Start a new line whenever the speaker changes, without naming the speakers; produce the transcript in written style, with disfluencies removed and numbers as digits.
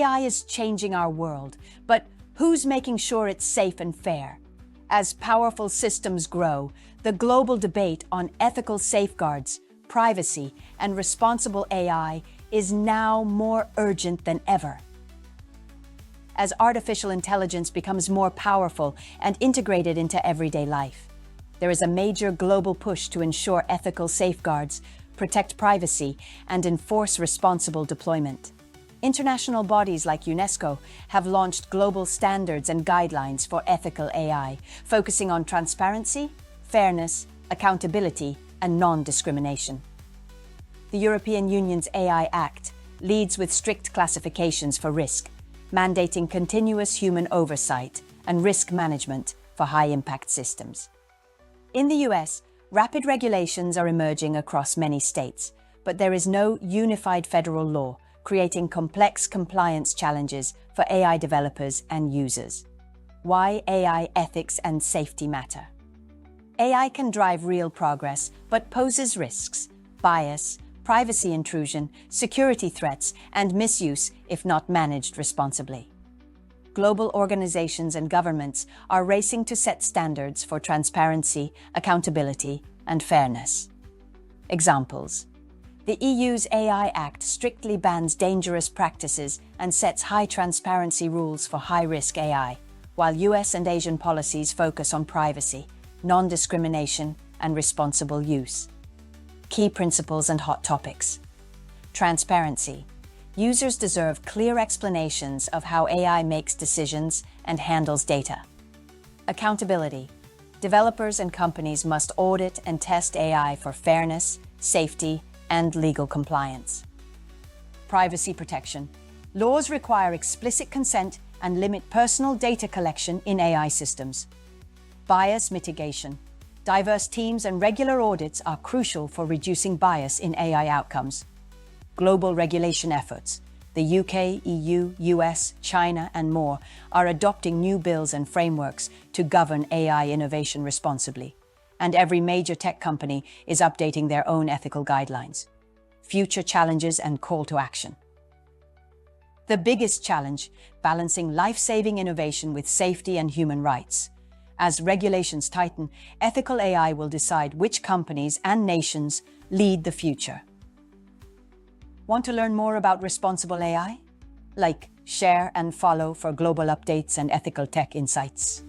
AI is changing our world, but who's making sure it's safe and fair? As powerful systems grow, the global debate on ethical safeguards, privacy, and responsible AI is now more urgent than ever. As artificial intelligence becomes more powerful and integrated into everyday life, there is a major global push to ensure ethical safeguards, protect privacy, and enforce responsible deployment. International bodies like UNESCO have launched global standards and guidelines for ethical AI, focusing on transparency, fairness, accountability, and non-discrimination. The European Union's AI Act leads with strict classifications for risk, mandating continuous human oversight and risk management for high-impact systems. In the US, rapid regulations are emerging across many states, but there is no unified federal law, creating complex compliance challenges for AI developers and users. Why AI ethics and safety matter? AI can drive real progress, but poses risks, bias, privacy intrusion, security threats, and misuse if not managed responsibly. Global organizations and governments are racing to set standards for transparency, accountability, and fairness. Examples: the EU's AI Act strictly bans dangerous practices and sets high transparency rules for high-risk AI, while US and Asian policies focus on privacy, non-discrimination, and responsible use. Key principles and hot topics. Transparency. Users deserve clear explanations of how AI makes decisions and handles data. Accountability. Developers and companies must audit and test AI for fairness, safety, and legal compliance. Privacy protection. Laws require explicit consent and limit personal data collection in AI systems. Bias mitigation. Diverse teams and regular audits are crucial for reducing bias in AI outcomes. Global regulation efforts. The UK, EU, US, China, and more are adopting new bills and frameworks to govern AI innovation responsibly. And every major tech company is updating their own ethical guidelines. Future challenges and call to action. The biggest challenge: balancing life-saving innovation with safety and human rights. As regulations tighten, ethical AI will decide which companies and nations lead the future. Want to learn more about responsible AI? Like, share, and follow for global updates and ethical tech insights.